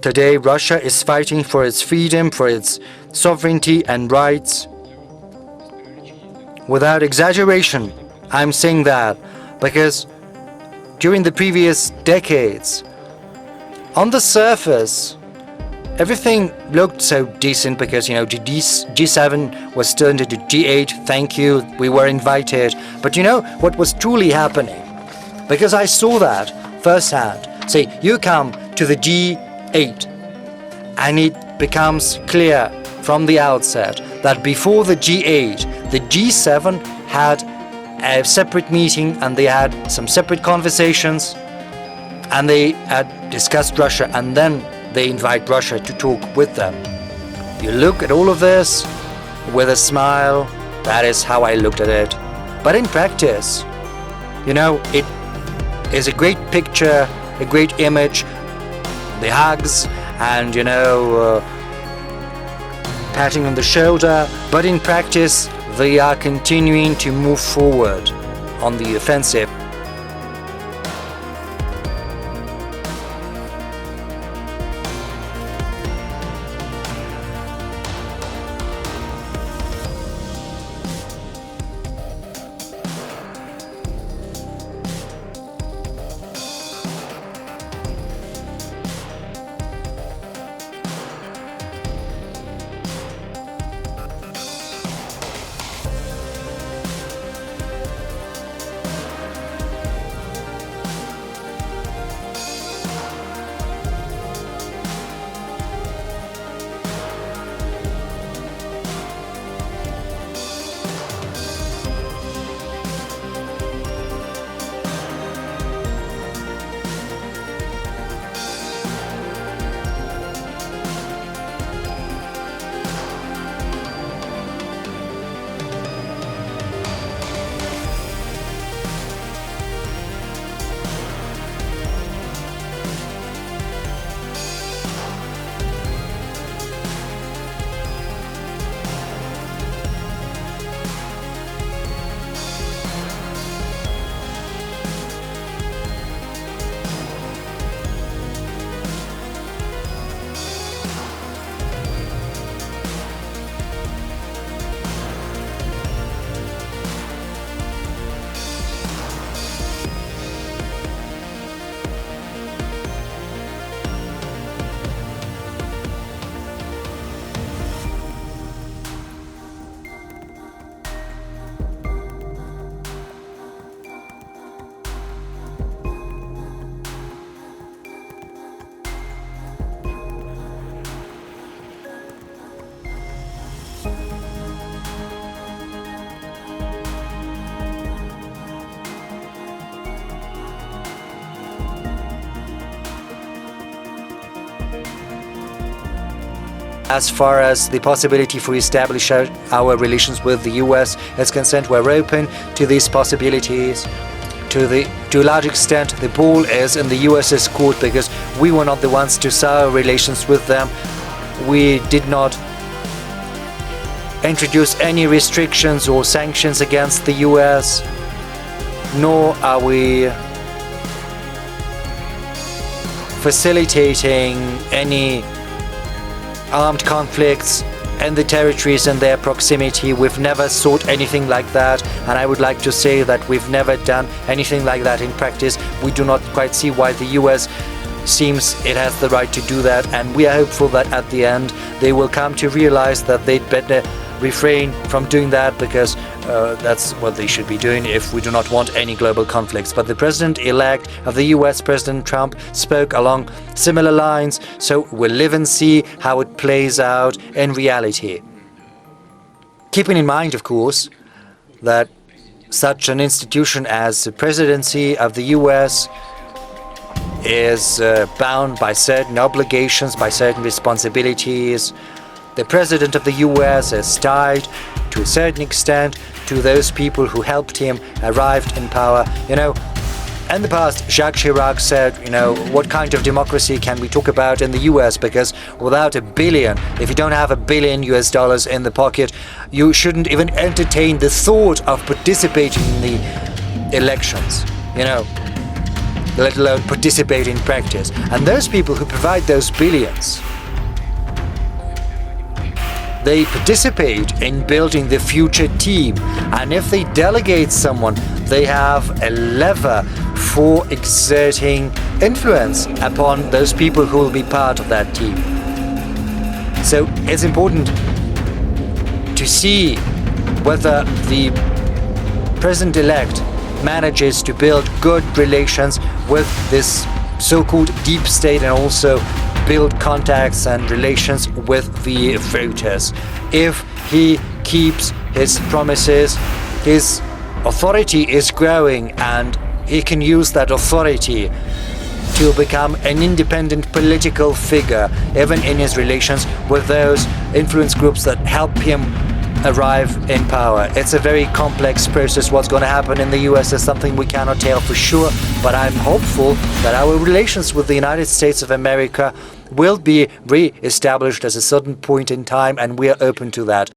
Today, Russia is fighting for its freedom, for its sovereignty and rights. Without exaggeration, I'm saying that because during the previous decades, on the surface, everything looked so decent because, G7 was turned into G8, thank you, we were invited. But what was truly happening? Because I saw that firsthand. Say, you come to the G8, and it becomes clear from the outset that before the G8, the G7 had a separate meeting and they had some separate conversations and they had discussed Russia, and then they invite Russia to talk with them. You look at all of this with a smile. That is how I looked at it. But in practice, it is a great picture, a great image, the hugs and, patting on the shoulder. But in practice, they are continuing to move forward on the offensive. As far as the possibility for establish our relations with the US is concerned, we're open to these possibilities. To a large extent, the ball is in the US's court because we were not the ones to sour relations with them. We did not introduce any restrictions or sanctions against the US, nor are we facilitating any armed conflicts in the territories in their proximity. We've never sought anything like that, and I would like to say that we've never done anything like that in practice. We do not quite see why the US seems it has the right to do that, and we are hopeful that at the end they will come to realize that they'd better refrain from doing that, because that's what they should be doing if we do not want any global conflicts. But the president-elect of the US, President Trump, spoke along similar lines, so we'll live and see how it plays out in reality. Keeping in mind, of course, that such an institution as the presidency of the US is bound by certain obligations, by certain responsibilities. The president of the US is tied to a certain extent to those people who helped him arrive in power. In the past, Jacques Chirac said, what kind of democracy can we talk about in the US? Because without $1 billion, if you don't have $1 billion US in the pocket, you shouldn't even entertain the thought of participating in the elections. let alone participate in practice. And those people who provide those billions, they participate in building the future team. And if they delegate someone, they have a lever for exerting influence upon those people who will be part of that team. So it's important to see whether the president-elect manages to build good relations with this so-called deep state and also build contacts and relations with the voters. If he keeps his promises, his authority is growing and he can use that authority to become an independent political figure, even in his relations with those influence groups that help him arrive in power. It's a very complex process. What's going to happen in the US is something we cannot tell for sure, but I'm hopeful that our relations with the United States of America will be re-established at a certain point in time, and we are open to that.